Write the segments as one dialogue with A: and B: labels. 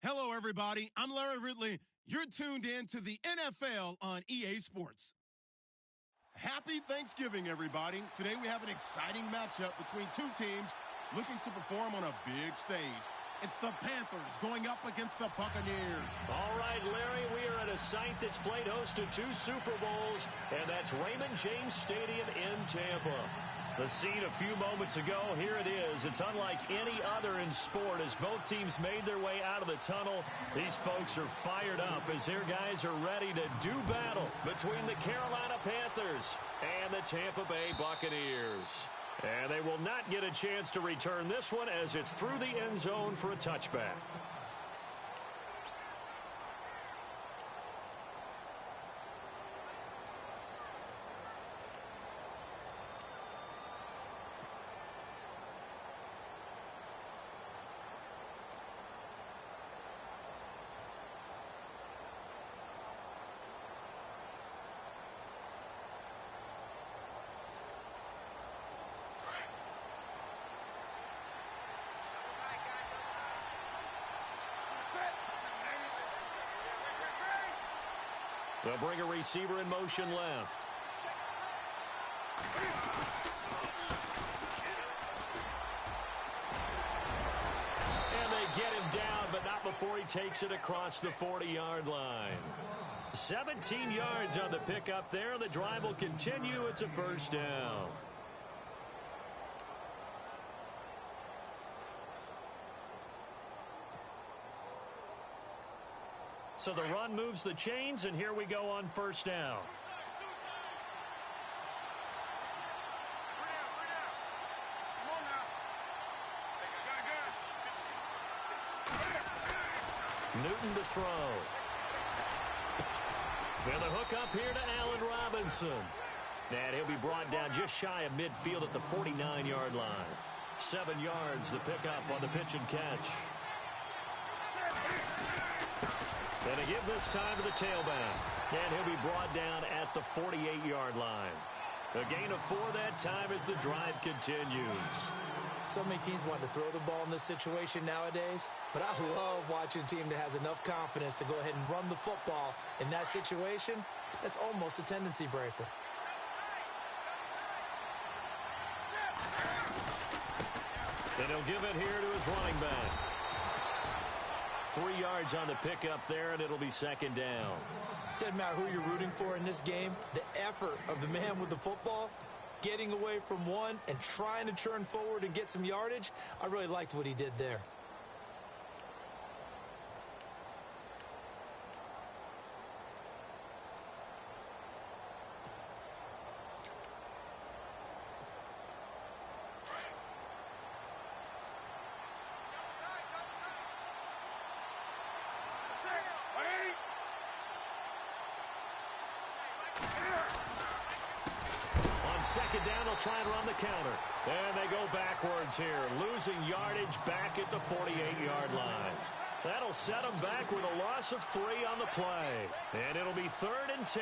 A: Hello, everybody. I'm Larry Ridley. You're tuned in to the NFL on EA Sports. Happy Thanksgiving, everybody. Today we have an exciting matchup between two teams looking to perform on a big stage. It's the Panthers going up against the Buccaneers.
B: All right, Larry, we are at a site that's played host to 2 Super Bowls, and that's Raymond James Stadium in Tampa. The scene a few moments ago, here it is. It's unlike any other in sport as both teams made their way out of the tunnel. These folks are fired up as their guys are ready to do battle between the Carolina Panthers and the Tampa Bay Buccaneers. And they will not get a chance to return this one as it's through the end zone for a touchback. They'll bring a receiver in motion left. And they get him down, but not before he takes it across the 40-yard line. 17 yards on the pickup there. The drive will continue. It's a first down. So the run moves the chains, and here we go on first down. Newton to throw. And the hook up here to Allen Robinson. And he'll be brought down just shy of midfield at the 49-yard line. 7 yards, the pickup on the pitch and catch. And they give this time to the tailback. And he'll be brought down at the 48-yard line. A gain of 4 that time as the drive continues.
C: So many teams want to throw the ball in this situation nowadays, but I love watching a team that has enough confidence to go ahead and run the football in that situation. That's almost a tendency breaker.
B: And he'll give it here to his running back. 3 yards on the pickup there, and it'll be second down.
C: Doesn't matter who you're rooting for in this game. The effort of the man with the football, getting away from one and trying to turn forward and get some yardage, I really liked what he did there.
B: Second down, they'll try and run the counter. And they go backwards here, losing yardage back at the 48-yard line. That'll set them back with a loss of 3 on the play. And it'll be 3rd and 10.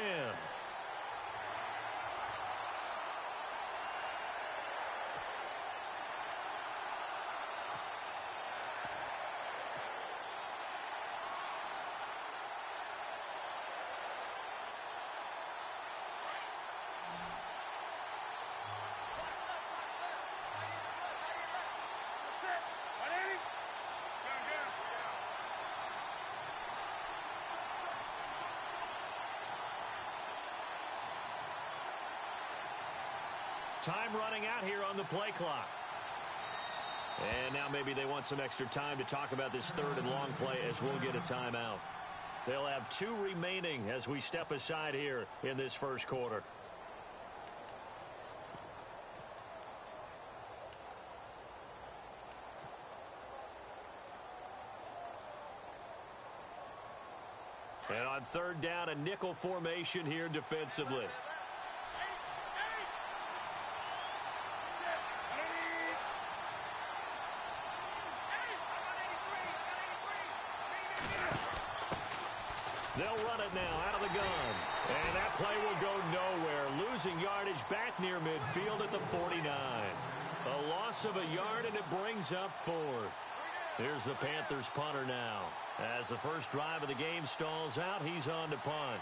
B: Time running out here on the play clock. And now maybe they want some extra time to talk about this 3rd and long play as we'll get a timeout. They'll have 2 remaining as we step aside here in this first quarter. And on 3rd down, a nickel formation here defensively. They'll run it now out of the gun. And that play will go nowhere. Losing yardage back near midfield at the 49. A loss of a yard, and it brings up 4th. Here's the Panthers punter now. As the first drive of the game stalls out, he's on to punt.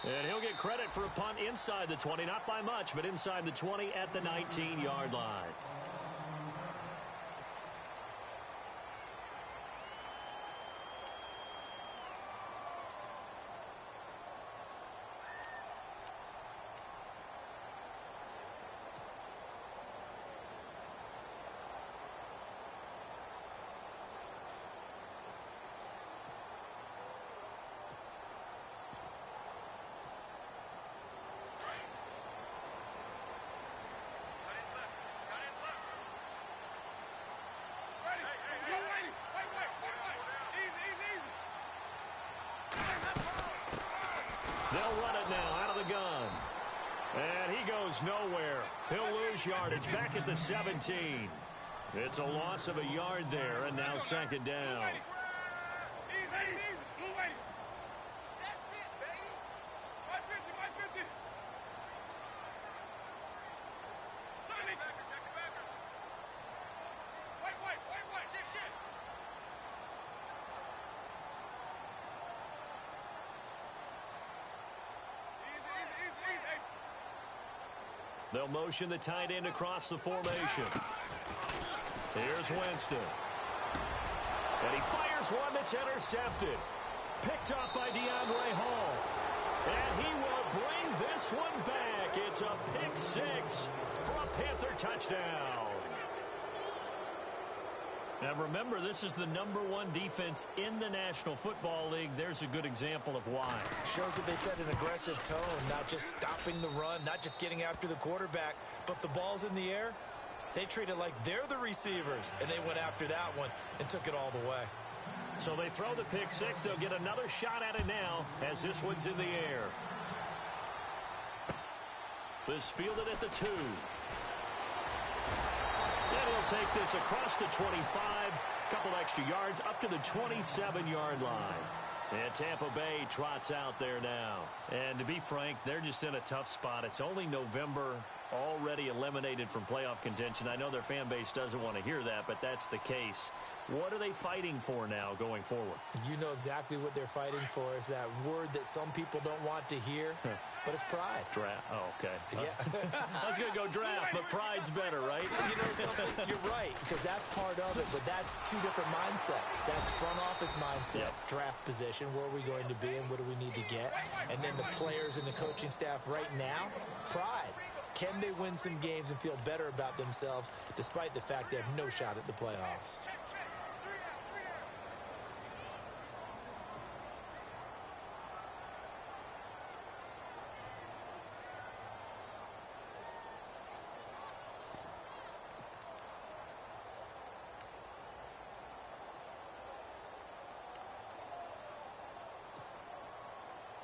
B: And he'll get credit for a punt inside the 20, not by much, but inside the 20 at the 19-yard line. They'll run it now out of the gun. And he goes nowhere. He'll lose yardage back at the 17. It's a loss of a yard there, and now second down. They'll motion the tight end across the formation. Here's Winston. And he fires one that's intercepted. Picked up by DeAndre Hall. And he will bring this one back. It's a pick six for a Panther touchdown. Now remember, this is the #1 defense in the National Football League. There's a good example of why.
C: Shows that they set an aggressive tone, not just stopping the run, not just getting after the quarterback, but the ball's in the air. They treat it like they're the receivers, and they went after that one and took it all the way.
B: So they throw the pick six. They'll get another shot at it now as this one's in the air. This fielded at the 2. And he'll take this across the 25, couple extra yards up to the 27-yard line. And Tampa Bay trots out there now. And to be frank, they're just in a tough spot. It's only November, already eliminated from playoff contention. I know their fan base doesn't want to hear that, but that's the case. What are they fighting for now going forward?
C: You know exactly what they're fighting for. Is that word that some people don't want to hear, but it's pride.
B: Draft. Oh, okay.
C: Yeah.
B: I was going to go draft, but pride's better, right?
C: You know something? You're right, because that's part of it, but that's two different mindsets. That's front office mindset, draft position, where are we going to be and what do we need to get? And then the players and the coaching staff right now, pride. Can they win some games and feel better about themselves despite the fact they have no shot at the playoffs?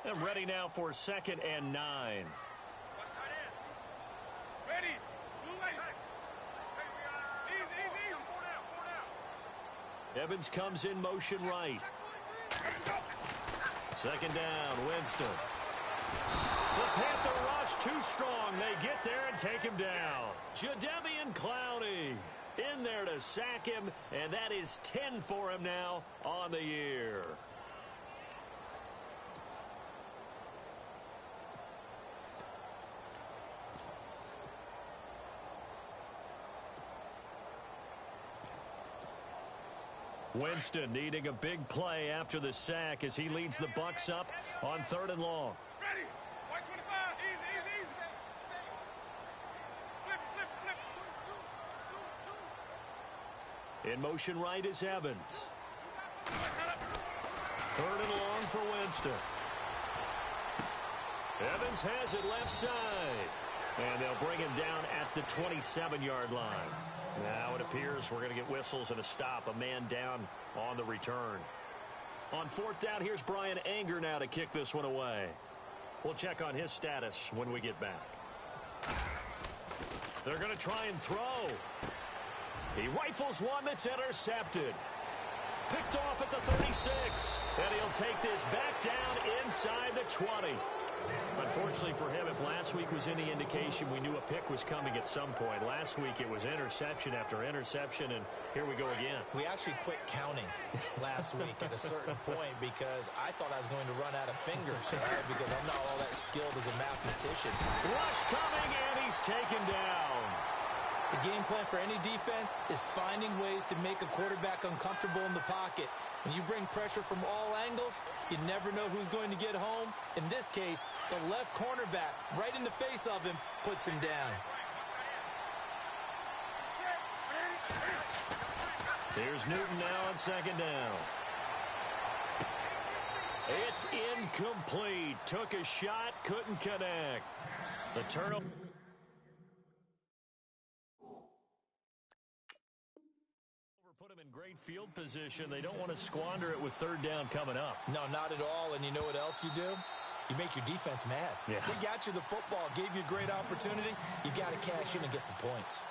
B: I'm ready now for 2nd and 9.
D: Ready.
B: Evans comes in motion right. 2nd down, Winston. The Panther rush too strong. They get there and take him down. Jadeveon Clowney in there to sack him, and that is 10 for him now on the year. Winston needing a big play after the sack as he leads the Bucs up on 3rd and long.
D: Ready. 125. Easy. Flip.
B: In motion right is Evans. 3rd and long for Winston. Evans has it left side. And they'll bring him down at the 27-yard line. Now it appears we're going to get whistles and a stop. A man down on the return. On 4th down, here's Brian Anger now to kick this one away. We'll check on his status when we get back. They're going to try and throw. He rifles one that's intercepted. picked off at the 36. And he'll take this back down inside the 20. Unfortunately for him, if last week was any indication, we knew a pick was coming at some point. Last week it was interception after interception, and here we go again.
C: We actually quit counting last week at a certain point because I thought I was going to run out of fingers, right? Because I'm not all that skilled as a mathematician.
B: Rush coming, and he's taken down.
C: The game plan for any defense is finding ways to make a quarterback uncomfortable in the pocket. When you bring pressure from all angles, you never know who's going to get home. In this case, the left cornerback, right in the face of him, puts him down.
B: Here's Newton now on second down. It's incomplete. Took a shot, couldn't connect. The turnover. Put him in great field position. They don't want to squander it with third down coming up.
C: No, not at all. And you know what else you do? You make your defense mad.
B: Yeah.
C: They got you the football, gave you a great opportunity. You got to cash in and get some points.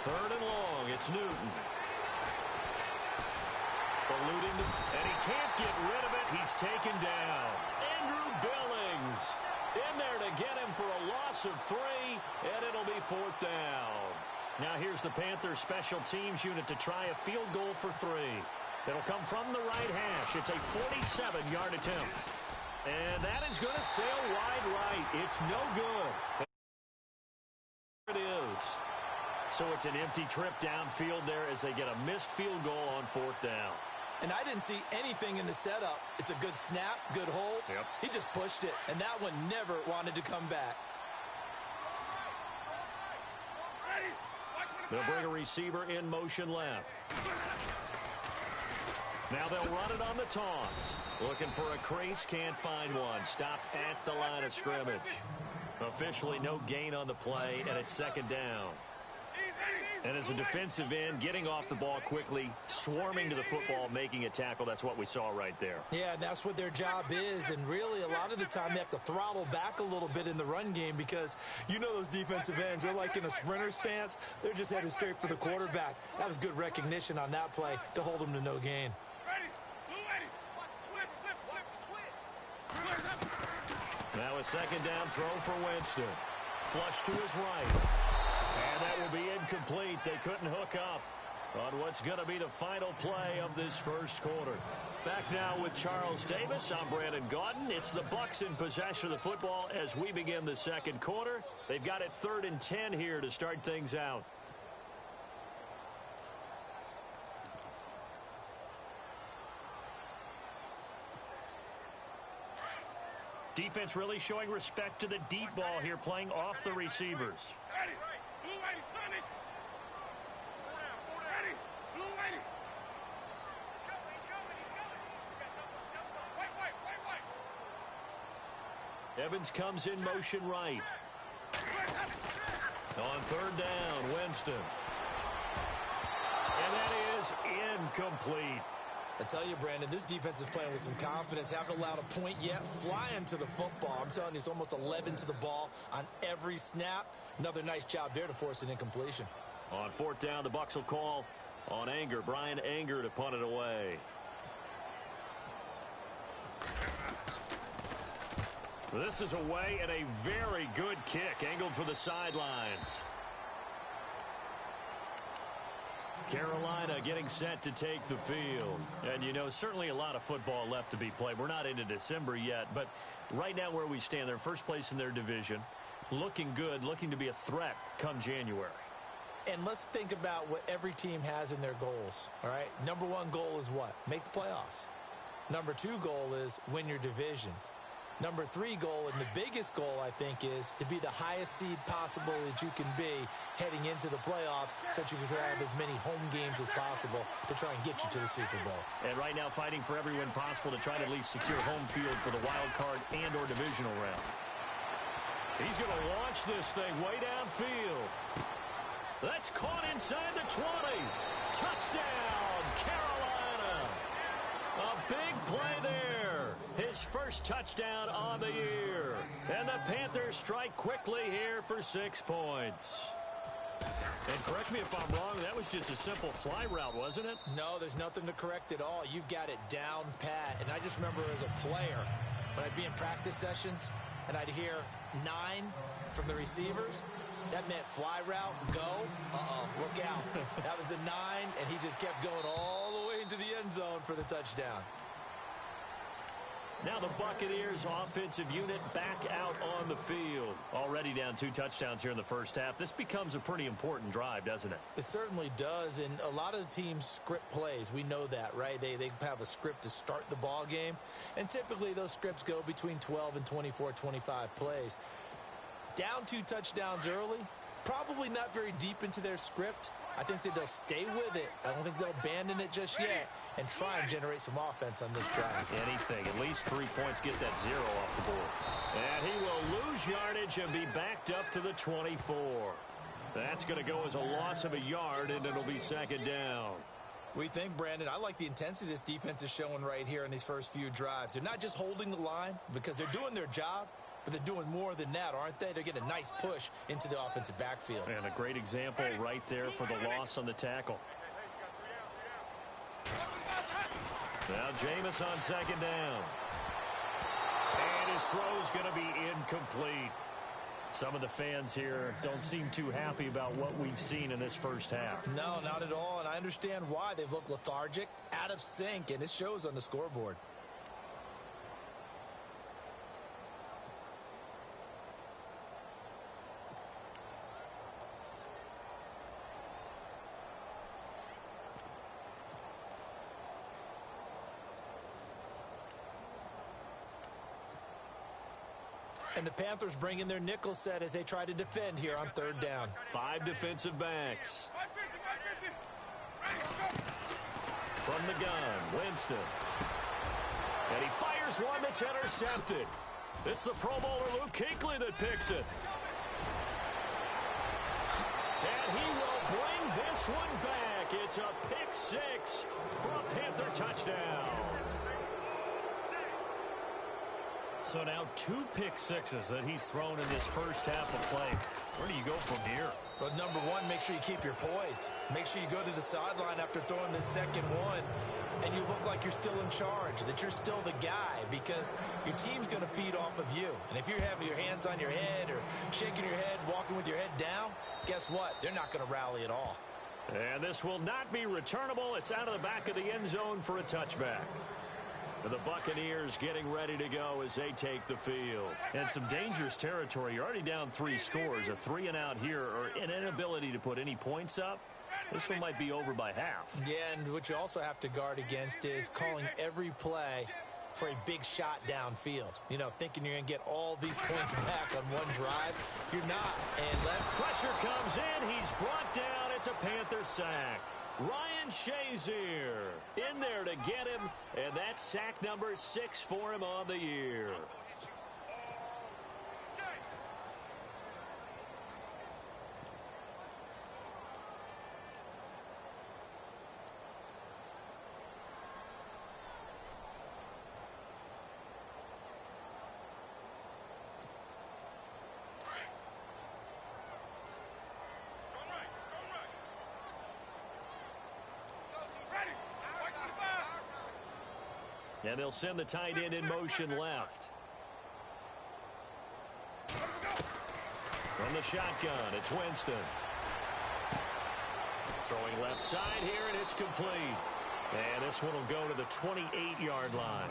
B: Third and long, it's Newton. Eluding, and he can't get rid of it. He's taken down. Andrew Billings in there to get him for a loss of 3, and it'll be fourth down. Now here's the Panthers special teams unit to try a field goal for 3. It'll come from the right hash. It's a 47-yard attempt. And that is going to sail wide right. It's no good. There it is. So it's an empty trip downfield there as they get a missed field goal on fourth down.
C: And I didn't see anything in the setup. It's a good snap, good hold.
B: Yep.
C: He just pushed it, and that one never wanted to come back.
B: They'll bring a receiver in motion left. Now they'll run it on the toss. Looking for a crease, can't find one. Stopped at the line of scrimmage. Officially no gain on the play, and it's second down. And as a defensive end, getting off the ball quickly, swarming to the football, making a tackle, that's what we saw right there.
C: Yeah, and that's what their job is. And really, a lot of the time, they have to throttle back a little bit in the run game because you know those defensive ends, they're like in a sprinter stance. They're just headed straight for the quarterback. That was good recognition on that play to hold them to no gain.
B: Now a second down throw for Winston. Flush to his right. And that will be incomplete. They couldn't hook up on what's going to be the final play of this first quarter. Back now with Charles Davis. I'm Brandon Gaudin. It's the Bucs in possession of the football as we begin the second quarter. They've got it 3rd and 10 here to start things out. Defense really showing respect to the deep ball here, playing off the receivers. Evans comes in motion right. On third down, Winston. And that is incomplete.
C: I tell you, Brandon, this defense is playing with some confidence. Haven't allowed a point yet. Flying to the football. I'm telling you, it's almost 11 to the ball on every snap. Another nice job there to force an incompletion.
B: On fourth down, the Bucs will call on Anger. Brian Anger to punt it away. This is away and a very good kick. Angled for the sidelines. Carolina getting set to take the field. And, you know, certainly a lot of football left to be played. We're not into December yet, but right now where we stand, they're first place in their division. Looking good, looking to be a threat come January.
C: And let's think about what every team has in their goals, all right? Number 1 goal is what? Make the playoffs. Number 2 goal is win your division. Number 3 goal, and the biggest goal, I think, is to be the highest seed possible that you can be heading into the playoffs so that you can have as many home games as possible to try and get you to the Super Bowl.
B: And right now fighting for every win possible to try to at least secure home field for the wild card and or divisional round. He's going to launch this thing way downfield. That's caught inside the 20. Touchdown, Carolina. A big play there. His first touchdown on the year. And the Panthers strike quickly here for 6 points. And correct me if I'm wrong, that was just a simple fly route, wasn't it?
C: No, there's nothing to correct at all. You've got it down pat. And I just remember as a player, when I'd be in practice sessions, and I'd hear 9 from the receivers, that meant fly route, go, look out. That was the 9, and he just kept going all the way into the end zone for the touchdown.
B: Now the Buccaneers offensive unit back out on the field. Already down 2 touchdowns here in the first half. This becomes a pretty important drive, doesn't it?
C: It certainly does, and a lot of the teams script plays. We know that, right? They have a script to start the ball game, and typically those scripts go between 12 and 24, 25 plays. Down 2 touchdowns early, probably not very deep into their script. I think that they'll stay with it. I don't think they'll abandon it just yet and try and generate some offense on this drive.
B: Anything. At least 3 points, get that 0 off the board. And he will lose yardage and be backed up to the 24. That's going to go as a loss of a yard, and it'll be 2nd down.
C: We think, Brandon, I like the intensity this defense is showing right here in these first few drives. They're not just holding the line because they're doing their job, but they're doing more than that, aren't they? They're getting a nice push into the offensive backfield.
B: And a great example right there for the loss on the tackle. Now Jameis on 2nd down. And his throw's going to be incomplete. Some of the fans here don't seem too happy about what we've seen in this first half.
C: No, not at all, and I understand why. They've looked lethargic, out of sync, and it shows on the scoreboard. And the Panthers bring in their nickel set as they try to defend here on 3rd down.
B: 5 defensive backs. From the gun, Winston. And he fires one that's intercepted. It's the Pro Bowler Luke Kuechly that picks it. And he will bring this one back. It's a pick 6 for a Panther touchdown. So now 2 pick 6s that he's thrown in this first half of play. Where do you go from here?
C: Well, number 1, make sure you keep your poise. Make sure you go to the sideline after throwing this second one, and you look like you're still in charge, that you're still the guy, because your team's going to feed off of you. And if you're having your hands on your head or shaking your head, walking with your head down, guess what? They're not going to rally at all.
B: And this will not be returnable. It's out of the back of the end zone for a touchback. The Buccaneers getting ready to go as they take the field. And some dangerous territory. You're already down 3 scores. A 3-and-out here, or an inability to put any points up. This one might be over by half.
C: Yeah, and what you also have to guard against is calling every play for a big shot downfield. You know, thinking you're going to get all these points back on one drive. You're not. And
B: pressure comes in. He's brought down. It's a Panther sack. Ryan Shazier in there to get him, and that's sack number 6 for him on the year. And they'll send the tight end in motion left. From the shotgun, it's Winston. Throwing left side here, and it's complete. And this one will go to the 28-yard line.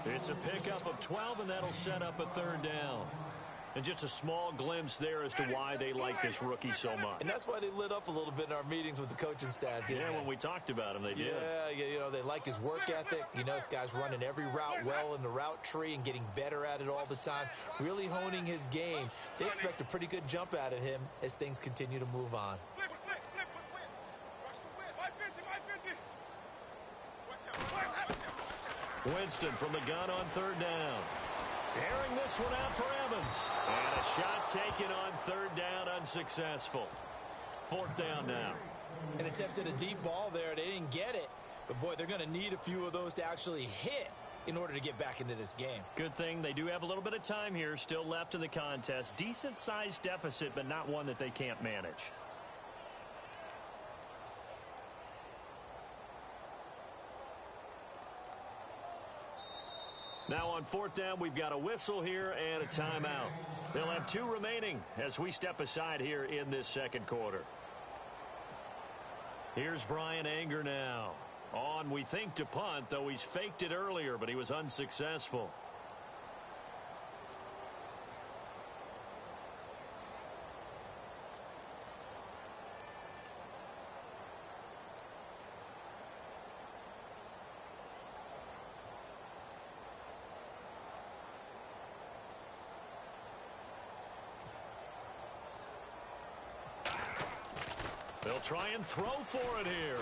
B: It's a pickup of 12, and that'll set up a 3rd down. And just a small glimpse there as to why they like this rookie so much.
C: And that's why they lit up a little bit in our meetings with the coaching staff, didn't they?
B: When we talked about him, they did.
C: Yeah, they like his work ethic. This guy's running every route well in the route tree and getting better at it all the time, really honing his game. They expect a pretty good jump out of him as things continue to move on.
B: Winston from the gun on third down. Airing this one out for Evans. And a shot taken on third down, unsuccessful. Fourth down now.
C: And attempted a deep ball there. They didn't get it. But, boy, they're going to need a few of those to actually hit in order to get back into this game.
B: Good thing they do have a little bit of time here still left in the contest. Decent-sized deficit, but not one that they can't manage. Now on fourth down, we've got a whistle here and a timeout. They'll have 2 remaining as we step aside here in this second quarter. Here's Brian Anger now. On, we think, to punt, though he's faked it earlier, but he was unsuccessful. They'll try and throw for it here.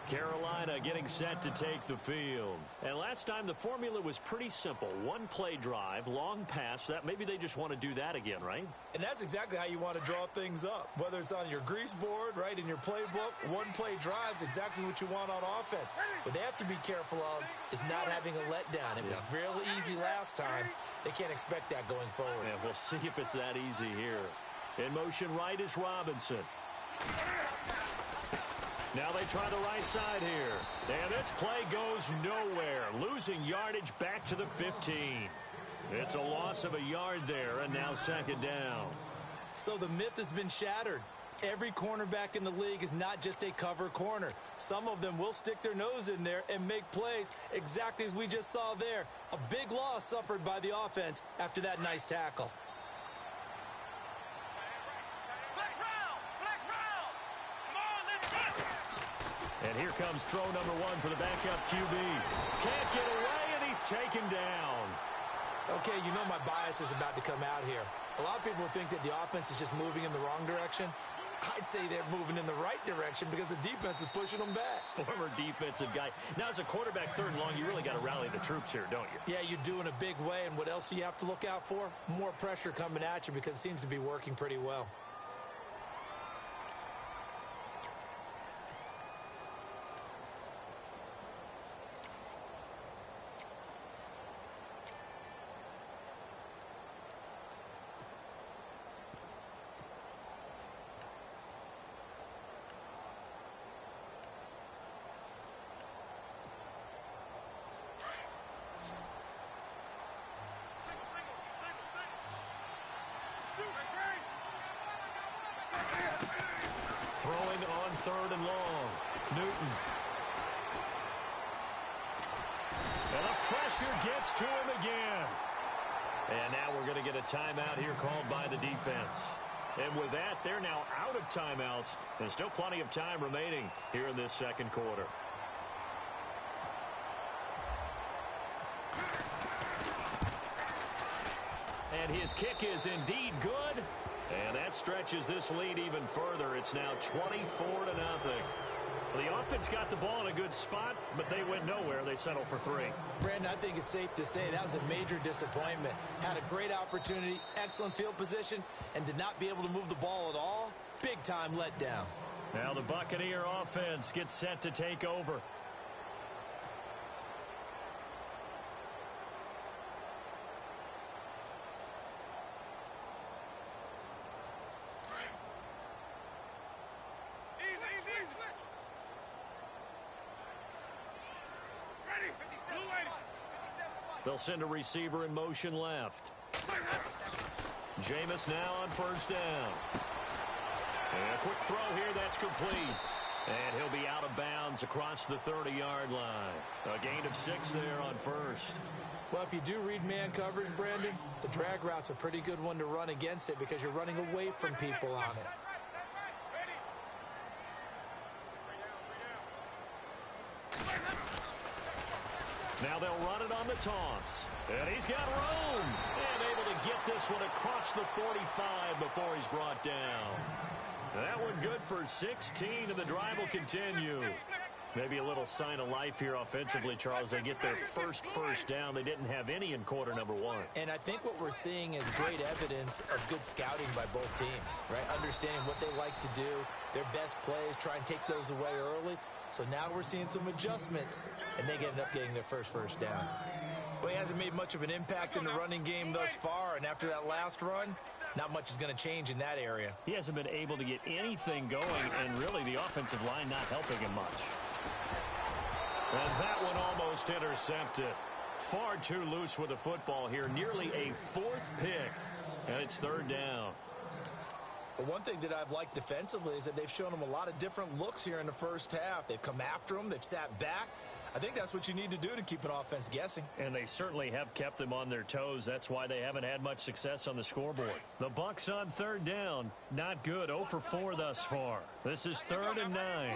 B: Carolina getting set to take the field. And last time the formula was pretty simple. One play drive, long pass. That maybe they just want to do that again, right?
C: And that's exactly how you want to draw things up. Whether it's on your grease board, right, in your playbook, one play drive is exactly what you want on offense. What they have to be careful of is not having a letdown. It was real easy last time. They can't expect that going forward.
B: Yeah, we'll see if it's that easy here. In motion right is Robinson. Now they try the right side here. And this play goes nowhere. Losing yardage back to the 15. It's a loss of a yard there, and now second down.
C: So the myth has been shattered. Every cornerback in the league is not just a cover corner. Some of them will stick their nose in there and make plays exactly as we just saw there. A big loss suffered by the offense after that nice tackle.
B: And here comes throw number 1 for the backup QB. Can't get away, and he's taken down.
C: Okay, my bias is about to come out here. A lot of people think that the offense is just moving in the wrong direction. I'd say they're moving in the right direction because the defense is pushing them back.
B: Former defensive guy. Now, as a quarterback third and long, you really got to rally the troops here, don't you?
C: Yeah, you do in a big way. And what else do you have to look out for? More pressure coming at you because it seems to be working pretty well.
B: Throwing on third and long. Newton. And the pressure gets to him again. And now we're going to get a timeout here called by the defense. And with that, they're now out of timeouts. There's still plenty of time remaining here in this second quarter. And his kick is indeed good. And that stretches this lead even further. It's now 24-0. The offense got the ball in a good spot, but they went nowhere. They settled for 3.
C: Brandon, I think it's safe to say that was a major disappointment. Had a great opportunity, excellent field position, and did not be able to move the ball at all. Big-time letdown.
B: Now the Buccaneer offense gets set to take over. They'll send a receiver in motion left. Jameis now on first down. And a quick throw here, that's complete. And he'll be out of bounds across the 30-yard line. A gain of 6 there on first.
C: Well, if you do read man coverage, Brandon, the drag route's a pretty good one to run against it because you're running away from people on it.
B: Now they'll run it on the toss. And he's got room. And able to get this one across the 45 before he's brought down. That one good for 16, and the drive will continue. Maybe a little sign of life here offensively, Charles. They get their first down. They didn't have any in quarter number 1.
C: And I think what we're seeing is great evidence of good scouting by both teams, right? Understanding what they like to do, their best plays, try and take those away early. So now we're seeing some adjustments, and they end up getting their first down. Well, he hasn't made much of an impact in the running game thus far, and after that last run, not much is going to change in that area.
B: He hasn't been able to get anything going, and really the offensive line not helping him much. And that one almost intercepted. Far too loose with the football here. Nearly a 4th pick, and it's 3rd down.
C: But one thing that I've liked defensively is that they've shown him a lot of different looks here in the first half. They've come after him. They've sat back. I think that's what you need to do to keep an offense guessing.
B: And they certainly have kept them on their toes. That's why they haven't had much success on the scoreboard. The Bucs on 3rd down. Not good. 0 for 4 thus far. This is 3rd and 9.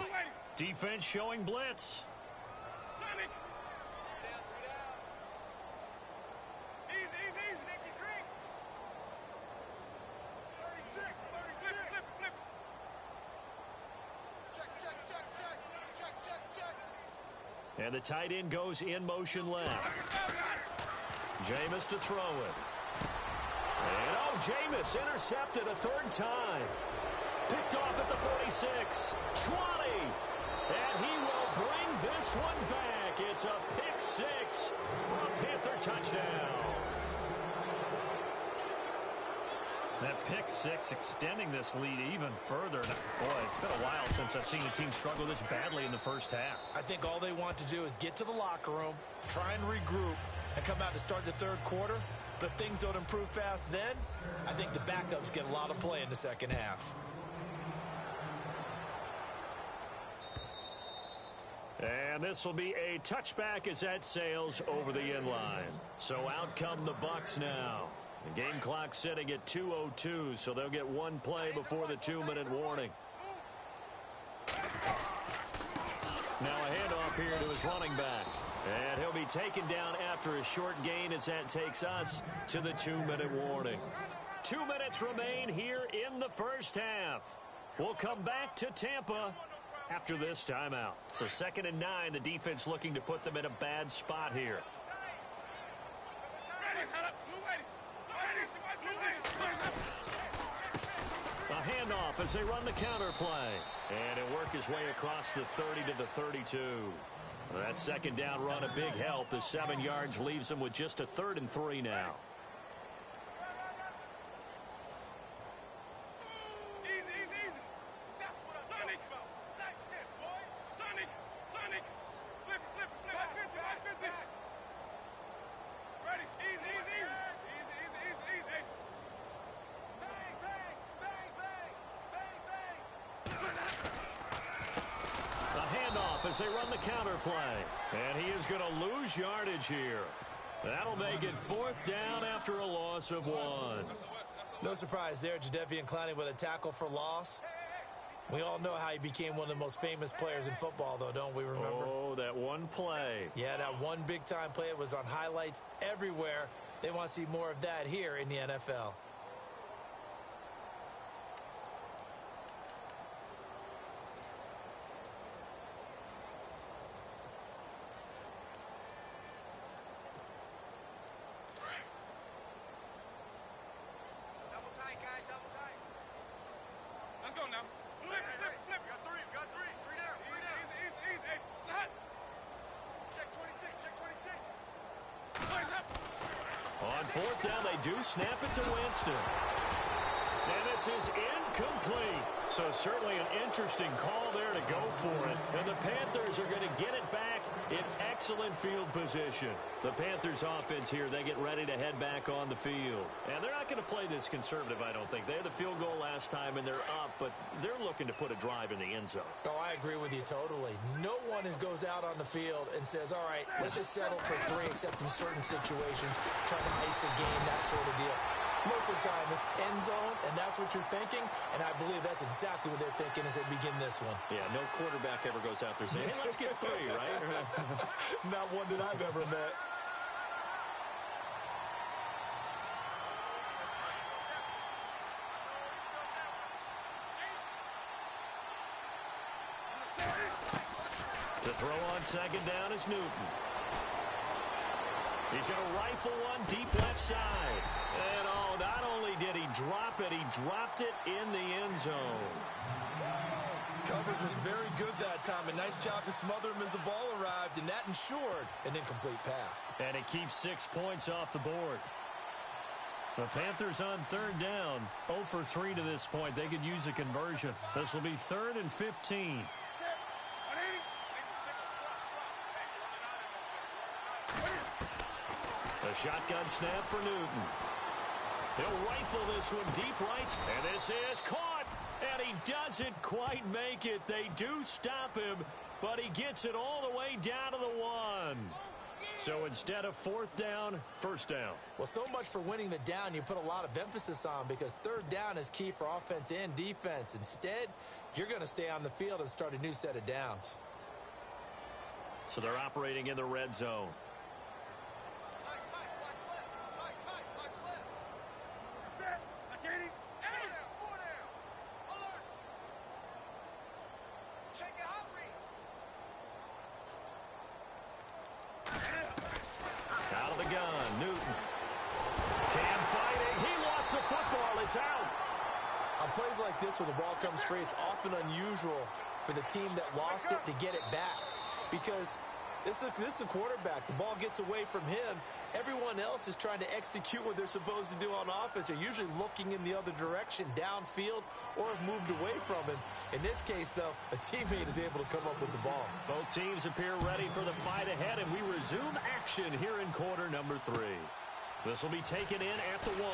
B: Defense showing blitz. And the tight end goes in motion left. Jameis to throw it. And Jameis intercepted a 3rd time. Picked off at the 46. 20. And he will bring this one back. It's a pick 6 for a Panther touchdown. That pick 6 extending this lead even further. Boy, it's been a while since I've seen a team struggle this badly in the first half.
C: I think all they want to do is get to the locker room, try and regroup, and come out to start the 3rd quarter. But if things don't improve fast then, I think the backups get a lot of play in the second half.
B: And this will be a touchback as that sails over the end line. So out come the Bucs now. The game clock sitting at 2:02, so they'll get one play before the 2-minute warning. Now a handoff here to his running back. And he'll be taken down after a short gain as that takes us to the 2-minute warning. 2 minutes remain here in the first half. We'll come back to Tampa after this timeout. So 2nd and 9, the defense looking to put them in a bad spot here. A handoff as they run the counter play. And it'll work his way across the 30 to the 32. That 2nd down run, a big help as 7 yards leaves them with just a 3rd and 3 now. As they run the counter play. And he is going to lose yardage here. That'll make it 4th down after a loss of 1.
C: No surprise there, Jadeveon Clowney with a tackle for loss. We all know how he became one of the most famous players in football, though, don't we remember?
B: Oh, that one play.
C: Yeah, that one big-time play. It was on highlights everywhere. They want to see more of that here in the NFL.
B: On 4th down, they do snap it to Winston. And this is incomplete. So certainly an interesting call there to go for it. And the Panthers are going to get it back in excellent field position. The Panthers offense here, they get ready to head back on the field. And they're not going to play this conservative, I don't think. They had the field goal last time, and they're up, but they're looking to put a drive in the end zone.
C: Oh, I agree with you totally. No one goes out on the field and says, all right, let's just settle for 3, except in certain situations, trying to ice a game, that sort of deal. Most of the time, it's end zone, and that's what you're thinking, and I believe that's exactly what they're thinking as they begin this one.
B: Yeah, no quarterback ever goes out there saying, hey, let's get 3, right?
C: Not one that I've ever met.
B: To throw on second down is Newton. He's going to rifle one deep left side. And not only did he drop it, he dropped it in the end zone.
C: Coverage was very good that time. A nice job to smother him as the ball arrived, and that ensured an incomplete pass.
B: And it keeps 6 points off the board. The Panthers on third down, 0 for 3 to this point. They could use a conversion. This will be 3rd and 15. A shotgun snap for Newton. He'll rifle this one deep right, and this is caught, and he doesn't quite make it. They do stop him, but he gets it all the way down to the 1. So instead of 4th down, 1st down.
C: Well, so much for winning the down you put a lot of emphasis on, because 3rd down is key for offense and defense. Instead, you're going to stay on the field and start a new set of downs.
B: So they're operating in the red zone. Out of the gun, Newton. Cam fighting. He lost the football. It's out.
C: On plays like this, when the ball comes free, it's often unusual for the team that lost it to get it back, because this is the quarterback. The ball gets away from him. Everyone else is trying to execute what they're supposed to do on offense. They're usually looking in the other direction, downfield, or have moved away from him. In this case, though, a teammate is able to come up with the ball.
B: Both teams appear ready for the fight ahead, and we resume action here in quarter number 3. This will be taken in at the 1.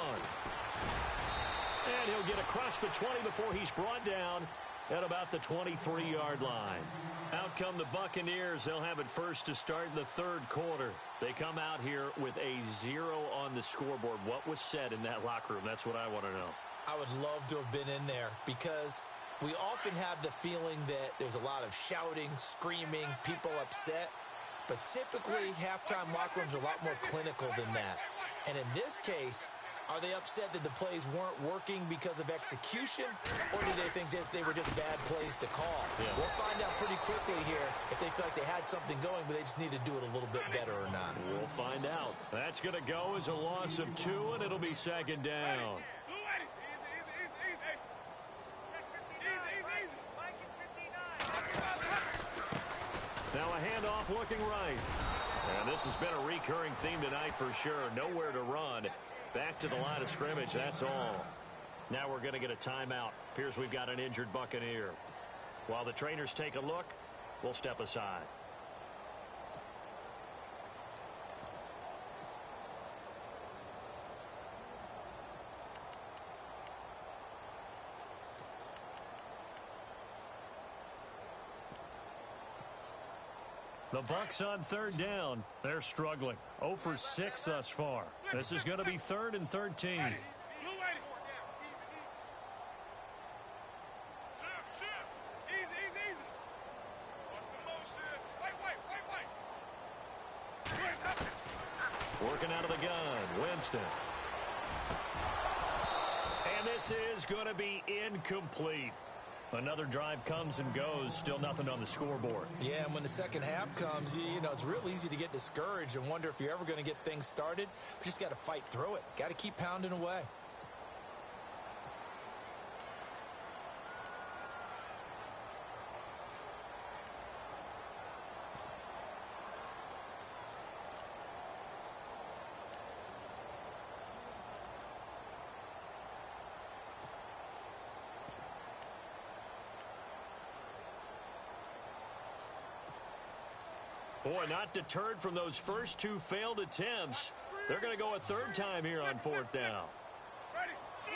B: And he'll get across the 20 before he's brought down at about the 23-yard line. Out come the Buccaneers. They'll have it first to start in the 3rd quarter. They come out here with a 0 on the scoreboard. What was said in that locker room? That's what I want to know.
C: I would love to have been in there, because we often have the feeling that there's a lot of shouting, screaming, people upset. But typically, halftime locker rooms are a lot more clinical than that. And in this case, are they upset that the plays weren't working because of execution, or do they think they were just bad plays to call? Yeah. We'll find out pretty quickly here if they feel like they had something going, but they just need to do it a little bit better or not.
B: We'll find out. That's going to go as a loss of 2, and it'll be 2nd down. Now a handoff looking right. And this has been a recurring theme tonight for sure. Nowhere to run. Back to the line of scrimmage, that's all. Now we're going to get a timeout. Appears we've got an injured Buccaneer. While the trainers take a look, we'll step aside. The Bucs on 3rd down. They're struggling. 0 for 6 thus far. This is going to be 3rd and 13. Working out of the gun, Winston. And this is going to be incomplete. Another drive comes and goes, still nothing on the scoreboard.
C: Yeah, and when the second half comes, you know, it's real easy to get discouraged and wonder if you're ever going to get things started. You just got to fight through it. Got to keep pounding away.
B: Boy, not deterred from those first two failed attempts. They're going to go a third time here on fourth down.
D: Ready. Shoot.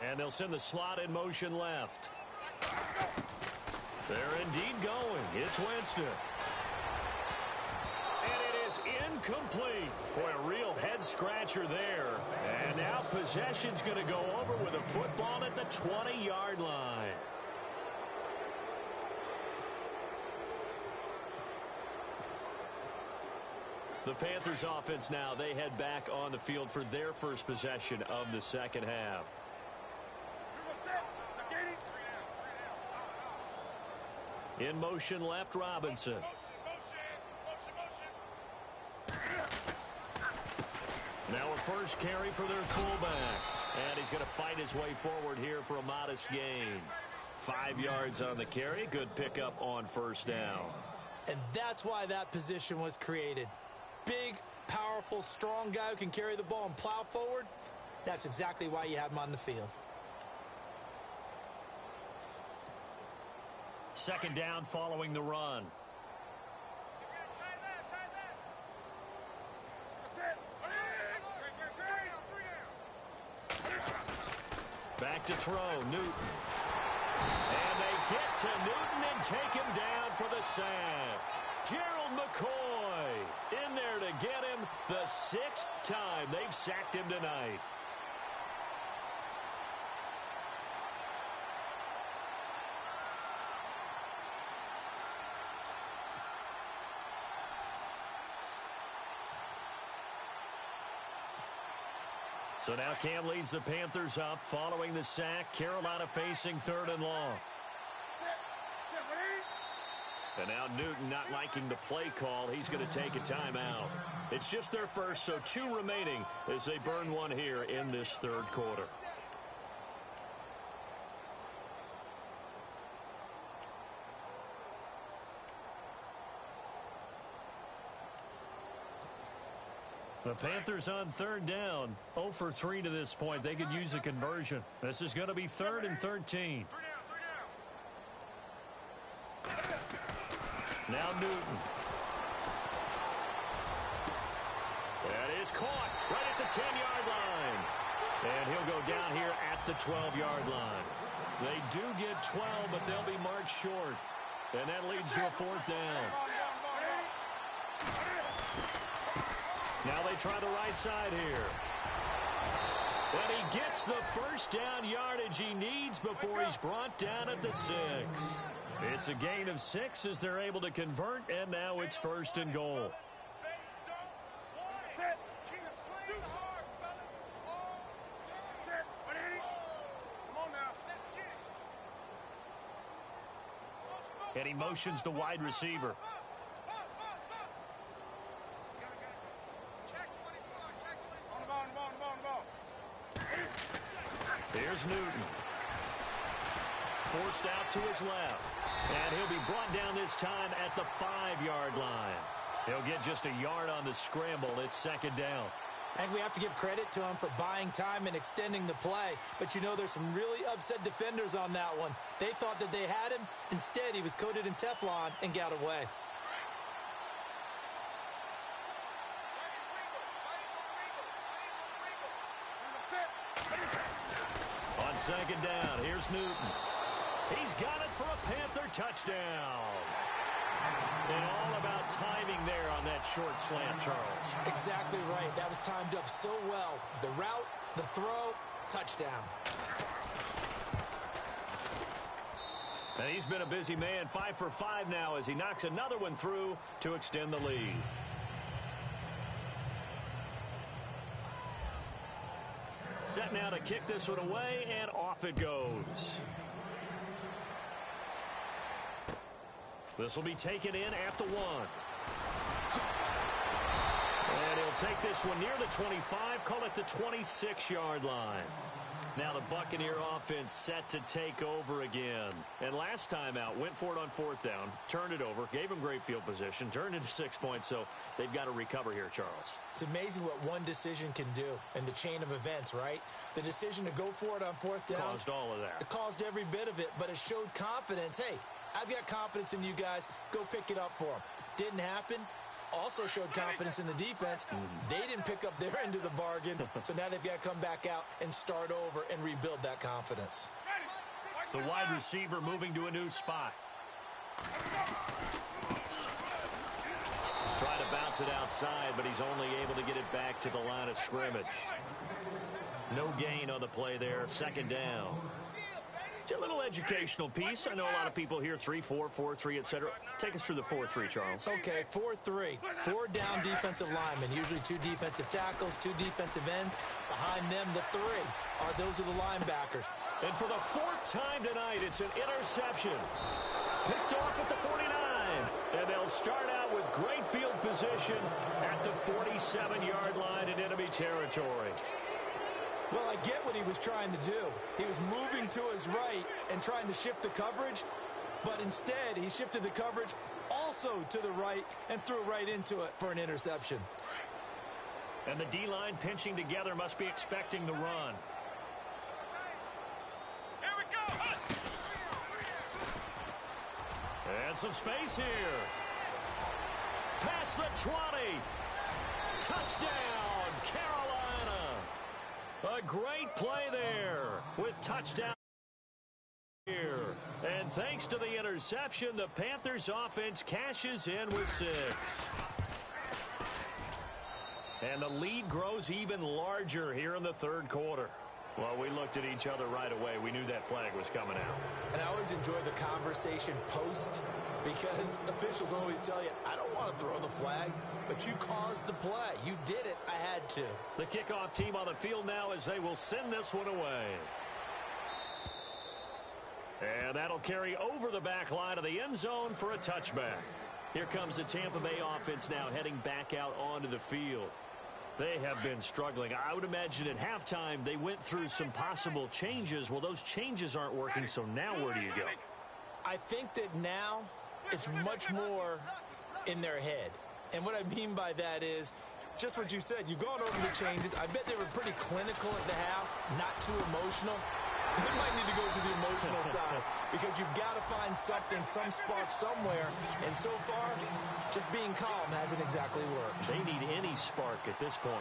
B: And they'll send the slot in motion left. They're indeed going. It's Winston. And it is incomplete. Boy, a real head-scratcher there. And now possession's going to go over with a football at the 20-yard line. The Panthers offense now, they head back on the field for their first possession of the second half. In motion left, Robinson. Now a first carry for their fullback. And he's going to fight his way forward here for a modest gain. 5 yards on the carry. Good pickup on first down.
C: And that's why that position was created. Big, powerful, strong guy who can carry the ball and plow forward. That's exactly why you have him on the field.
B: Second down following the run. Back to throw, Newton. And they get to Newton and take him down for the sack. Gerald McCoy in there to get him the 6th time they've sacked him tonight. So now Cam leads the Panthers up following the sack. Carolina facing 3rd and long. And now Newton not liking the play call. He's going to take a timeout. It's just their first, so 2 remaining as they burn one here in this 3rd quarter. The Panthers on 3rd down. 0 for 3 to this point. They could use a conversion. This is going to be 3rd and 13. Now Newton. That is caught right at the 10-yard line. And he'll go down here at the 12-yard line. They do get 12, but they'll be marked short. And that leads to a 4th down. Now they try the right side here. And he gets the first down yardage he needs before he's brought down at the 6. It's a gain of 6 as they're able to convert, and now it's 1st and goal. And he motions the wide receiver. Here's Newton. Forced out to his left. And he'll be brought down this time at the 5-yard line. He'll get just a yard on the scramble. It's 2nd down.
C: I think we have to give credit to him for buying time and extending the play. But, you know, there's some really upset defenders on that one. They thought that they had him. Instead, he was coated in Teflon and got away.
B: On 2nd down, here's Newton. He's got it for a Panther touchdown. And all about timing there on that short slant, Charles.
C: Exactly right. That was timed up so well. The route, the throw, touchdown.
B: And he's been a busy man, 5 for 5 now as he knocks another one through to extend the lead. Set now to kick this one away, and off it goes. This will be taken in at the 1. And he'll take this one near the 25, call it the 26-yard line. Now the Buccaneer offense set to take over again. And last time out, went for it on 4th down, turned it over, gave them great field position, turned into 6 points, so they've got to recover here, Charles.
C: It's amazing what one decision can do in the chain of events, right? The decision to go for it on 4th down.
B: Caused all of that.
C: It caused every bit of it, but it showed confidence. Hey, I've got confidence in you guys. Go pick it up for them. Didn't happen. Also showed confidence in the defense. They didn't pick up their end of the bargain, so now they've got to come back out and start over and rebuild that confidence.
B: The wide receiver moving to a new spot. Try to bounce it outside, but he's only able to get it back to the line of scrimmage. No gain on the play there. 2nd down. A little educational piece. I know a lot of people hear 3-4, 4-3, etc. Take us through the 4-3, Charles.
C: Okay, 4-3. 4 down defensive linemen. Usually 2 defensive tackles, 2 defensive ends. Behind them, the 3 those are the linebackers.
B: And for the 4th time tonight, it's an interception. Picked off at the 49. And they'll start out with great field position at the 47-yard line in enemy territory.
C: Well, I get what he was trying to do. He was moving to his right and trying to shift the coverage, but instead he shifted the coverage also to the right and threw right into it for an interception.
B: And the D-line pinching together must be expecting the run.
D: Here we go.
B: And some space here. Past the 20. Touchdown, Carolina. A great play there with touchdown here. And thanks to the interception, the Panthers offense cashes in with 6. And the lead grows even larger here in the 3rd quarter. Well, we looked at each other right away. We knew that flag was coming out.
C: And I always enjoy the conversation post because officials always tell you, I don't want to throw the flag, but you caused the play. You did it. I had to.
B: The kickoff team on the field now as they will send this one away. And that'll carry over the back line of the end zone for a touchback. Here comes the Tampa Bay offense now heading back out onto the field. They have been struggling. I would imagine at halftime they went through some possible changes. Well, those changes aren't working, so now where do you go?
C: I think that now it's much more in their head. And what I mean by that is just what you said. You've gone over the changes. I bet they were pretty clinical at the half, not too emotional. They might need to go to the emotional side because you've got to find something, some spark somewhere. And so far, just being calm hasn't exactly worked.
B: They need any spark at this point.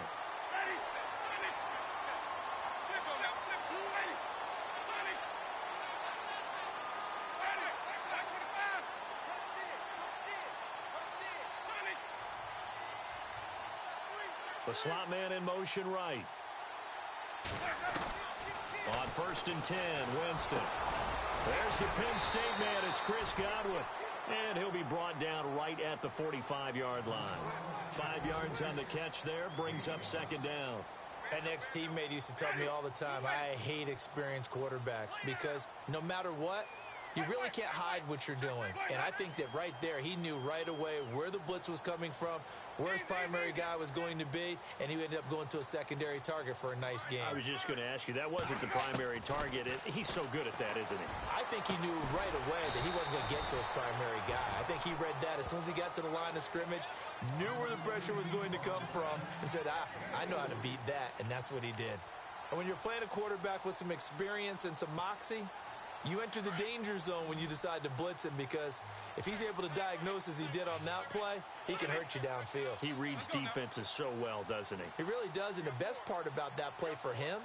B: The slot man in motion right. On 1st and 10, Winston. There's the Penn State man. It's Chris Godwin. And he'll be brought down right at the 45-yard line. 5 yards on the catch there. Brings up 2nd down.
C: An ex-teammate used to tell me all the time, I hate experienced quarterbacks because no matter what, you really can't hide what you're doing. And I think that right there, he knew right away where the blitz was coming from, where his primary guy was going to be, and he ended up going to a secondary target for a nice game.
B: I was just going to ask you, that wasn't the primary target. He's so good at that, isn't he?
C: I think he knew right away that he wasn't going to get to his primary guy. I think he read that as soon as he got to the line of scrimmage, knew where the pressure was going to come from, and said, I know how to beat that, and that's what he did. And when you're playing a quarterback with some experience and some moxie, you enter the danger zone when you decide to blitz him because if he's able to diagnose as he did on that play, he can hurt you downfield.
B: He reads defenses so well, doesn't he?
C: He really does, and the best part about that play for him,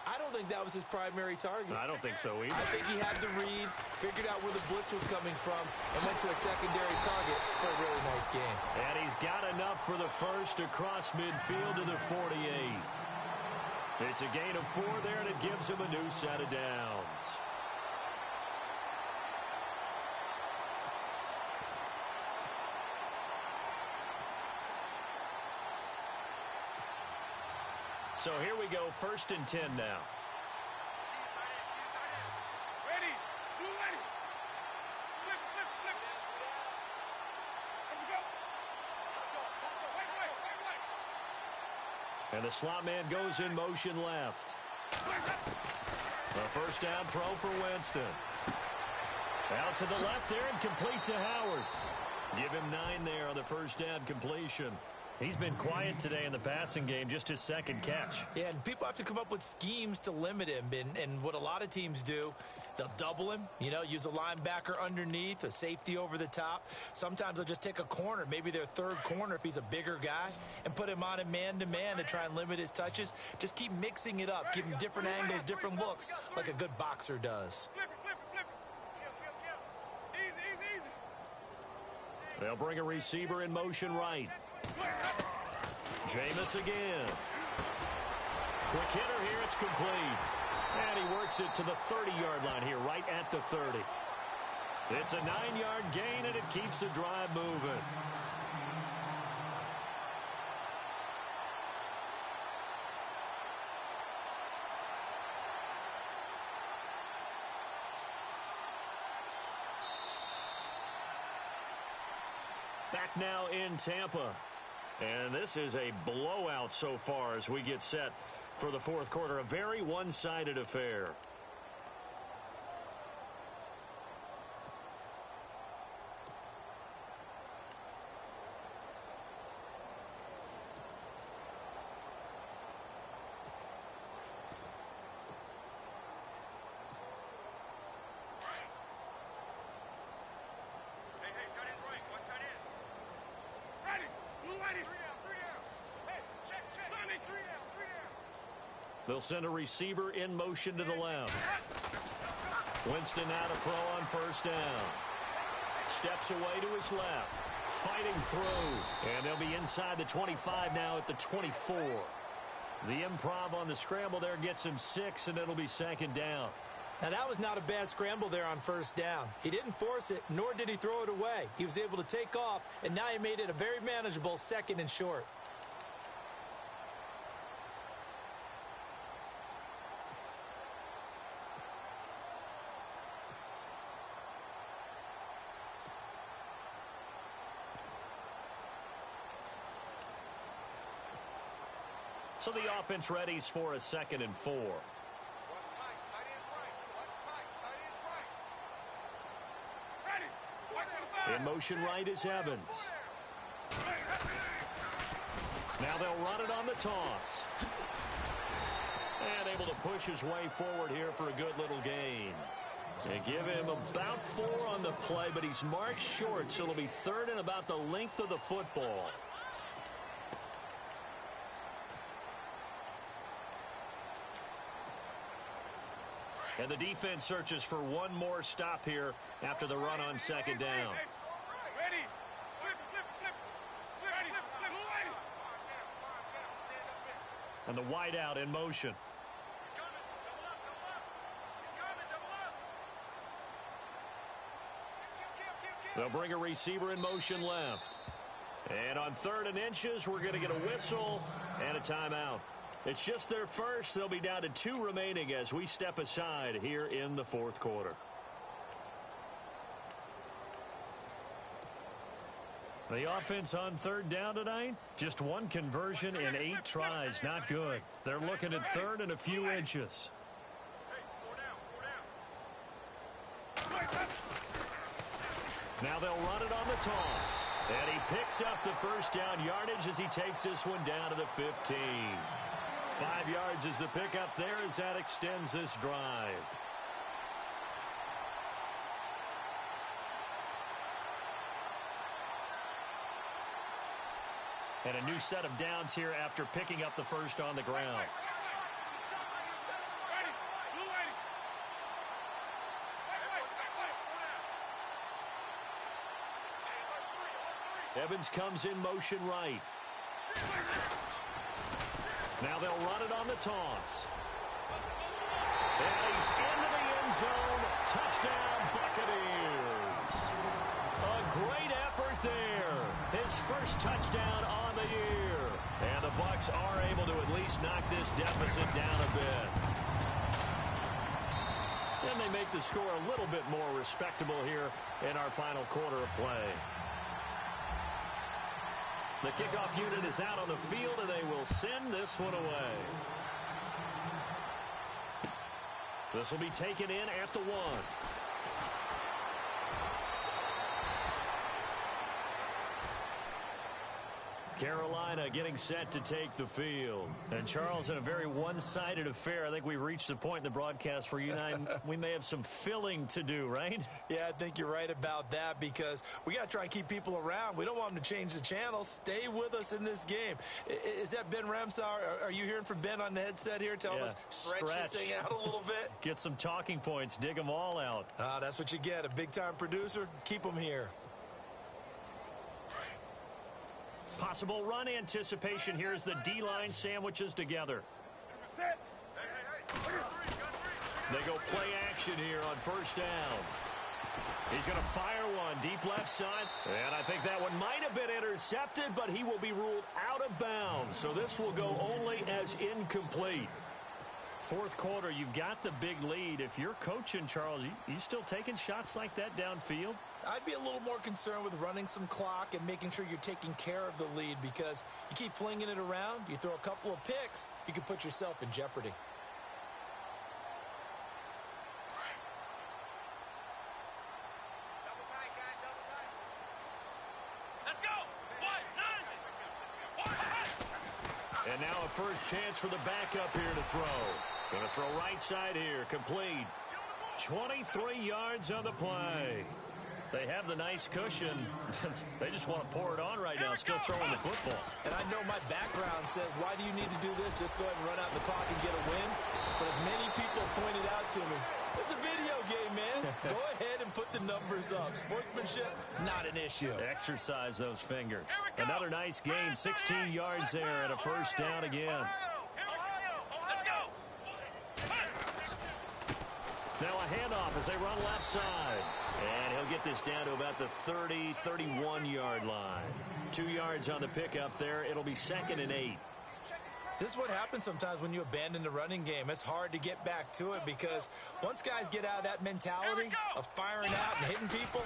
C: I don't think that was his primary target.
B: I don't think so either.
C: I think he had the read, figured out where the blitz was coming from, and went to a secondary target for a really nice game.
B: And he's got enough for the first across midfield to the 48. It's a gain of 4 there, and it gives him a new set of downs. So here we go, 1st and 10 now.
D: Ready. Blue ready. Flip, flip, flip. Here we go. Wait.
B: And the slot man goes in motion left. A first down throw for Winston. Out to the left there and complete to Howard. Give him 9 there on the first down completion. He's been quiet today in the passing game, just his second catch.
C: Yeah, and people have to come up with schemes to limit him. And what a lot of teams do, they'll double him, use a linebacker underneath, a safety over the top. Sometimes they'll just take a corner, maybe their third corner if he's a bigger guy, and put him on a man-to-man to try and limit his touches. Just keep mixing it up, give him different angles, different looks, like a good boxer does.
B: They'll bring a receiver in motion right. Jameis again. Quick hitter here, it's complete. And he works it to the 30-yard line here, right at the 30. It's a 9-yard gain, and it keeps the drive moving. Back now in Tampa. And this is a blowout so far as we get set for the fourth quarter. A very one-sided affair. They'll send a receiver in motion to the left. Winston now to throw on first down. Steps away to his left. Fighting through. And they'll be inside the 25 now at the 24. The improv on the scramble there gets him 6, and it'll be second down.
C: Now, that was not a bad scramble there on first down. He didn't force it, nor did he throw it away. He was able to take off, and now he made it a very manageable second and short.
B: So the offense readies for a 2nd and 4. In motion right is Evans. Now they'll run it on the toss. And able to push his way forward here for a good little gain. And give him about 4 on the play, but he's marked short, so it'll be 3rd and about the length of the football. And the defense searches for one more stop here after the run on second down. And the wideout in motion. They'll bring a receiver in motion left. And on 3rd and inches, we're going to get a whistle and a timeout. It's just their first. They'll be down to 2 remaining as we step aside here in the fourth quarter. The offense on 3rd down tonight, just 1 conversion in 8 tries. Not good. They're looking at 3rd and a few inches. Now they'll run it on the toss. And he picks up the first down yardage as he takes this one down to the 15. 5 yards is the pickup there as that extends this drive. And a new set of downs here after picking up the first on the ground. Evans comes in motion right. Now they'll run it on the toss. And he's into the end zone. Touchdown, Buccaneers. A great effort there. His first touchdown on the year. And the Bucs are able to at least knock this deficit down a bit. And they make the score a little bit more respectable here in our final quarter of play. The kickoff unit is out on the field, and they will send this one away. This will be taken in at the 1. Carolina getting set to take the field. And, Charles, in a very one-sided affair, I think we've reached the point in the broadcast where you and I, we may have some filling to do, right?
C: Yeah, I think you're right about that because we got to try and keep people around. We don't want them to change the channel. Stay with us in this game. Is that Ben Ramsauer? Are you hearing from Ben on the headset here telling us stretch this thing out a little bit?
B: Get some talking points. Dig them all out.
C: That's what you get. A big-time producer. Keep them here.
B: Possible run anticipation. Here's the D-line sandwiches together. They go play action here on first down. He's going to fire one deep left side. And I think that one might have been intercepted, but he will be ruled out of bounds. So this will go only as incomplete. Fourth quarter, you've got the big lead. If you're coaching, Charles, you still taking shots like that downfield?
C: I'd be a little more concerned with running some clock and making sure you're taking care of the lead because you keep flinging it around, you throw a couple of picks, you can put yourself in jeopardy.
B: And now a first chance for the backup here to throw. Going to throw right side here, complete. 23 yards on the play. They have the nice cushion. They just want to pour it on right now, still throwing the football.
C: And I know my background says, why do you need to do this? Just go ahead and run out the clock and get a win. But as many people pointed out to me, this is a video game, man. Go ahead and put the numbers up. Sportsmanship, not an issue.
B: Exercise those fingers. Another nice gain, 16 yards there, and a first down again. Now a handoff as they run left side. And he'll get this down to about the 30, 31-yard line. 2 yards on the pickup there. It'll be 2nd and 8.
C: This is what happens sometimes when you abandon the running game. It's hard to get back to it because once guys get out of that mentality of firing out and hitting people,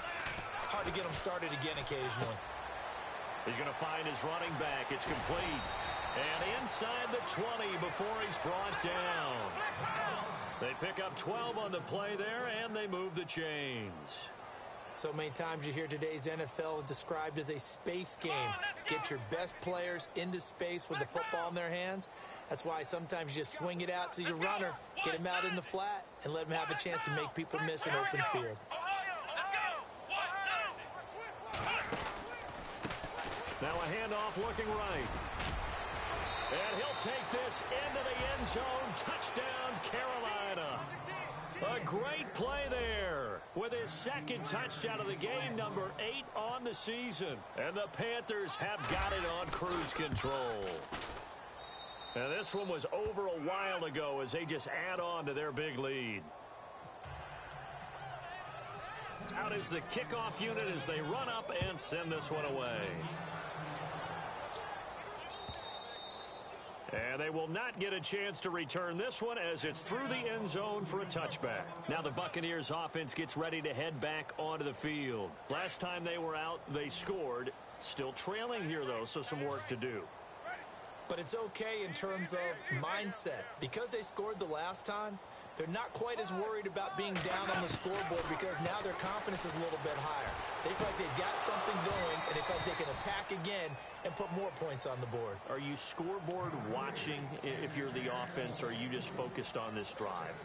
C: hard to get them started again occasionally.
B: He's going to find his running back. It's complete. And inside the 20 before he's brought down. They pick up 12 on the play there, and they move the chains.
C: So many times you hear today's NFL described as a space game. Get your best players into space with the football in their hands. That's why sometimes you just swing it out to your runner, get him out in the flat, and let him have a chance to make people miss an open field.
B: Now a handoff looking right. And he'll take this into the end zone. Touchdown, Carolina. A great play there with his second touchdown of the game, number 8 on the season. And the Panthers have got it on cruise control. And this one was over a while ago as they just add on to their big lead. Out is the kickoff unit as they run up and send this one away. And they will not get a chance to return this one as it's through the end zone for a touchback. Now the Buccaneers offense gets ready to head back onto the field. Last time they were out, they scored. Still trailing here, though, so some work to do.
C: But it's okay in terms of mindset. Because they scored the last time, they're not quite as worried about being down on the scoreboard because now their confidence is a little bit higher. They feel like they've got something going, and they feel like they can attack again and put more points on the board.
B: Are you scoreboard watching if you're the offense, or are you just focused on this drive?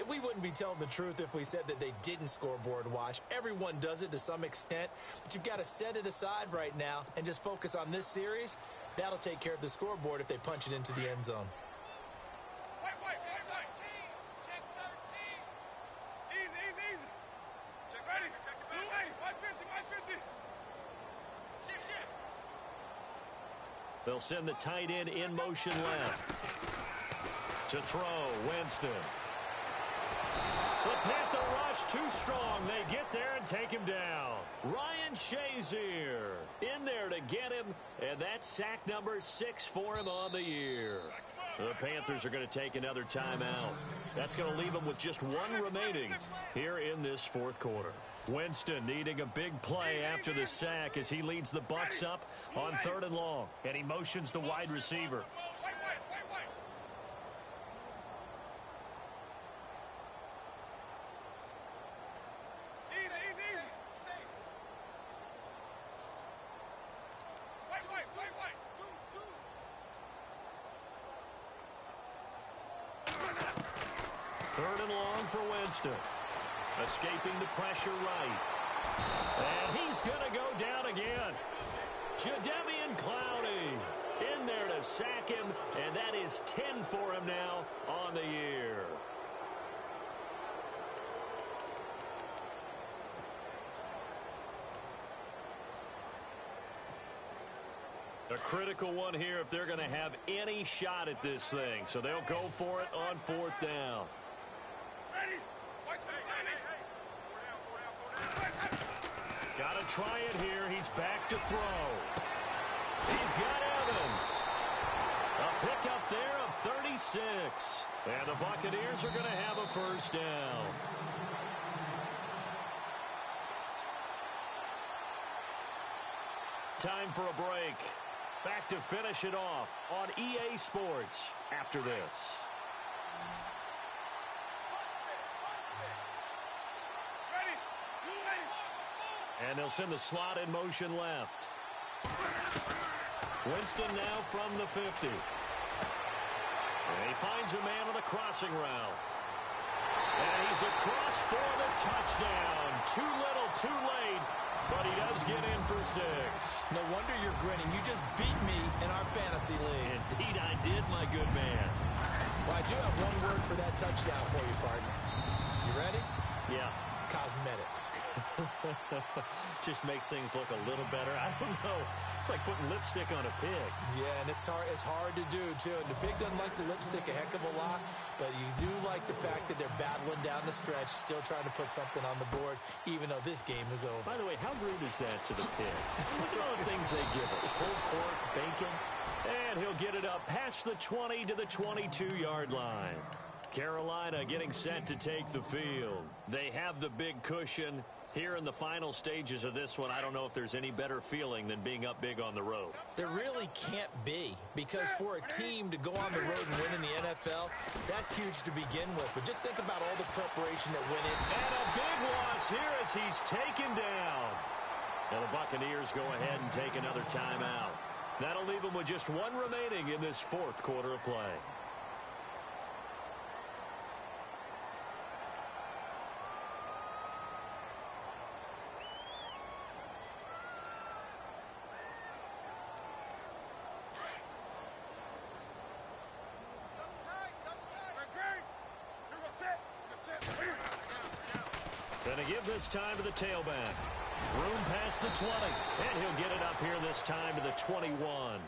C: We wouldn't be telling the truth if we said that they didn't scoreboard watch. Everyone does it to some extent, but you've got to set it aside right now and just focus on this series. That'll take care of the scoreboard if they punch it into the end zone.
B: They'll send the tight end in motion left. To throw, Winston. The Panther rush too strong. They get there and take him down. Ryan Shazier in there to get him, and that's sack number 6 for him on the year. The Panthers are going to take another timeout. That's going to leave them with just one remaining here in this fourth quarter. Winston needing a big play after the sack as he leads the Bucs up on 3rd and long. And he motions the wide receiver. Third and long for Winston. Escaping the pressure right. And he's going to go down again. Jadeveon Clowney in there to sack him, and that is 10 for him now on the year. A critical one here if they're going to have any shot at this thing. So they'll go for it on fourth down.
D: Ready?
B: Got to try it here. He's back to throw. He's got Evans. A pickup there of 36. And the Buccaneers are going to have a first down. Time for a break. Back to finish it off on EA Sports after this. And they'll send the slot in motion left. Winston now from the 50. And he finds a man on the crossing route. And he's across for the touchdown. Too little, too late. But he does get in for 6.
C: No wonder you're grinning. You just beat me in our fantasy league.
B: Indeed I did, my good man.
C: Well, I do have one word for that touchdown for you, partner. You ready?
B: Yeah.
C: Cosmetics.
B: Just makes things look a little better. I don't know. It's like putting lipstick on a pig.
C: Yeah, and it's hard to do, too. And the pig doesn't like the lipstick a heck of a lot, but you do like the fact that they're battling down the stretch, still trying to put something on the board, even though this game is over.
B: By the way, how rude is that to the pig? Look at all the things they give us. Pulled pork, bacon. And he'll get it up past the 20 to the 22-yard line. Carolina getting set to take the field. They have the big cushion. Here in the final stages of this one, I don't know if there's any better feeling than being up big on the road.
C: There really can't be, because for a team to go on the road and win in the NFL, that's huge to begin with. But just think about all the preparation that went in.
B: And a big loss here as he's taken down. And the Buccaneers go ahead and take another timeout. That'll leave them with just one remaining in this fourth quarter of play. Going to give this time to the tailback. Room past the 20. And he'll get it up here this time to the 21.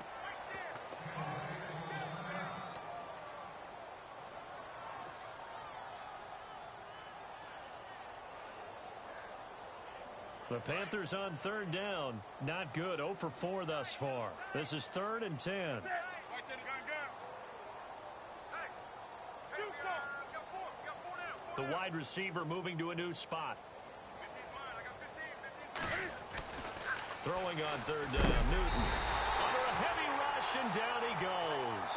B: The Panthers on third down. Not good. 0 for 4 thus far. This is 3rd and 10. The wide receiver moving to a new spot. Throwing on third down. Newton under a heavy rush, and down he goes.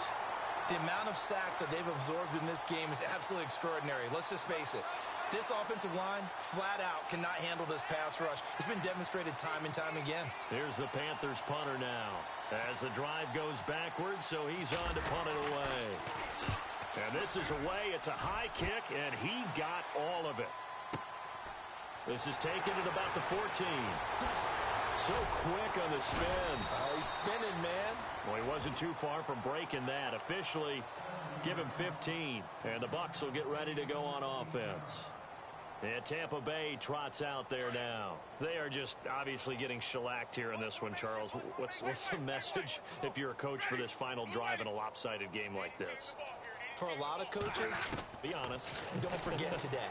C: The amount of sacks that they've absorbed in this game is absolutely extraordinary. Let's just face it. This offensive line, flat out, cannot handle this pass rush. It's been demonstrated time and time again.
B: Here's the Panthers punter now. As the drive goes backwards, so he's on to punt it away. And this is away. It's a high kick, and he got all of it. This is taken at about the 14. So quick on the spin.
C: He's spinning, man.
B: Well, he wasn't too far from breaking that. Officially, give him 15. And the Bucs will get ready to go on offense. And Tampa Bay trots out there now. They are just obviously getting shellacked here in this one, Charles. What's the message if you're a coach for this final drive in a lopsided game like this?
C: For a lot of coaches,
B: be honest.
C: Don't forget today.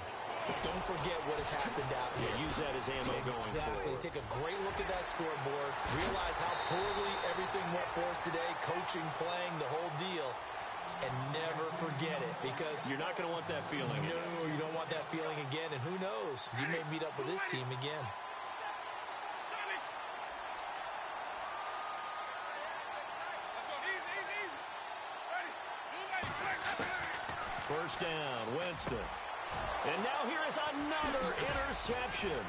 C: Don't forget what has happened out here.
B: Yeah, use that as ammo going forward.
C: Exactly. Take a great look at that scoreboard. Realize how poorly everything went for us today. Coaching, playing, the whole deal. And never forget it, because
B: you're not going to want that feeling again.
C: No, you don't want that feeling again. And who knows? You may meet up with this team again.
B: First down, Winston. And now here is another interception.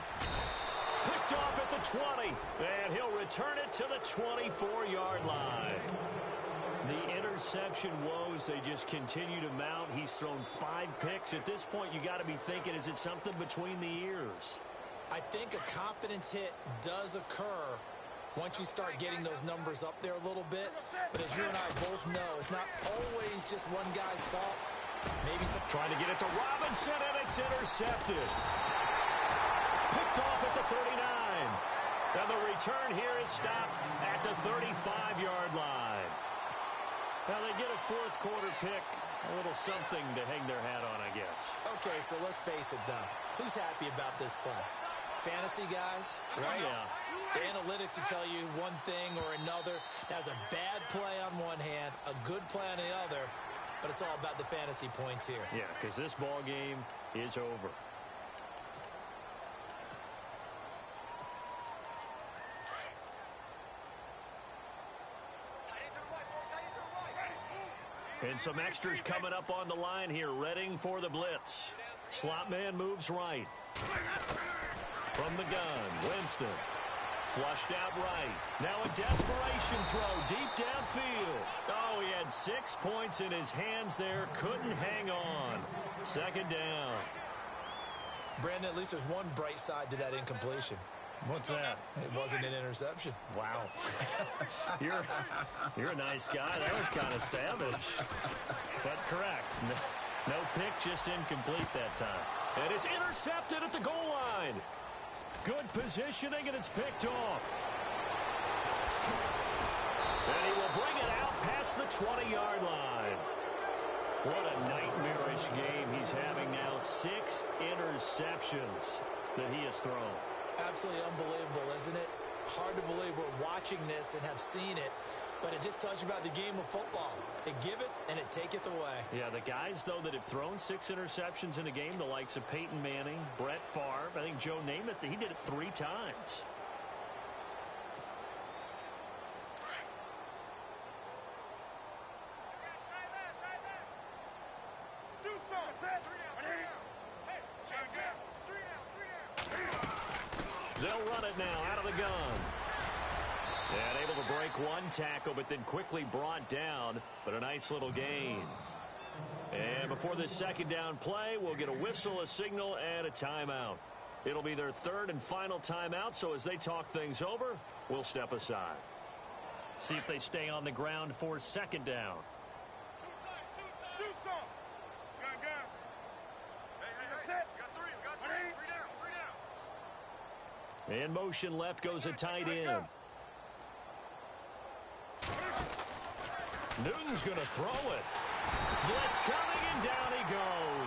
B: Picked off at the 20. And he'll return it to the 24-yard line. The interception woes, they just continue to mount. He's thrown 5 picks. At this point, you got to be thinking, is it something between the ears?
C: I think a confidence hit does occur once you start getting those numbers up there a little bit. But as you and I both know, it's not always just one guy's fault. Maybe some...
B: Trying to get it to Robinson, and it's intercepted. Picked off at the 39. And the return here is stopped at the 35-yard line. Now they get a fourth quarter pick. A little something to hang their hat on, I guess.
C: Okay, so let's face it, though. Who's happy about this play? Fantasy guys, right?
B: Yeah.
C: The analytics will tell you one thing or another. That's a bad play on one hand, a good play on the other, but it's all about the fantasy points here.
B: Yeah, because this ball game is over. And some extras coming up on the line here, readying for the blitz. Slot man moves right. From the gun, Winston. Flushed out right. Now a desperation throw deep downfield. Oh, he had 6 points in his hands there. Couldn't hang on. Second down.
C: Brandon, at least there's one bright side to that incompletion.
B: What's that?
C: It wasn't an interception.
B: Wow. You're a nice guy. That was kind of savage. But correct. No pick, just incomplete that time. And it's intercepted at the goal line. Good positioning, and it's picked off. And he will bring it out past the 20-yard line. What a nightmarish game he's having now. 6 interceptions that he has thrown.
C: Absolutely unbelievable, isn't it? Hard to believe we're watching this and have seen it, but it just tells you about the game of football. It giveth and it taketh away.
B: Yeah, the guys, though, that have thrown 6 interceptions in a game, the likes of Peyton Manning, Brett Favre, I think Joe Namath, he did it 3 times. They'll run it now out of the gun. And able to break one tackle, but then quickly brought down. But a nice little gain. And before this second down play, we'll get a whistle, a signal, and a timeout. It'll be their third and final timeout, so as they talk things over, we'll step aside. See if they stay on the ground for second down. In motion left goes a tight end. Newton's going to throw it. Blitz coming, and down he goes.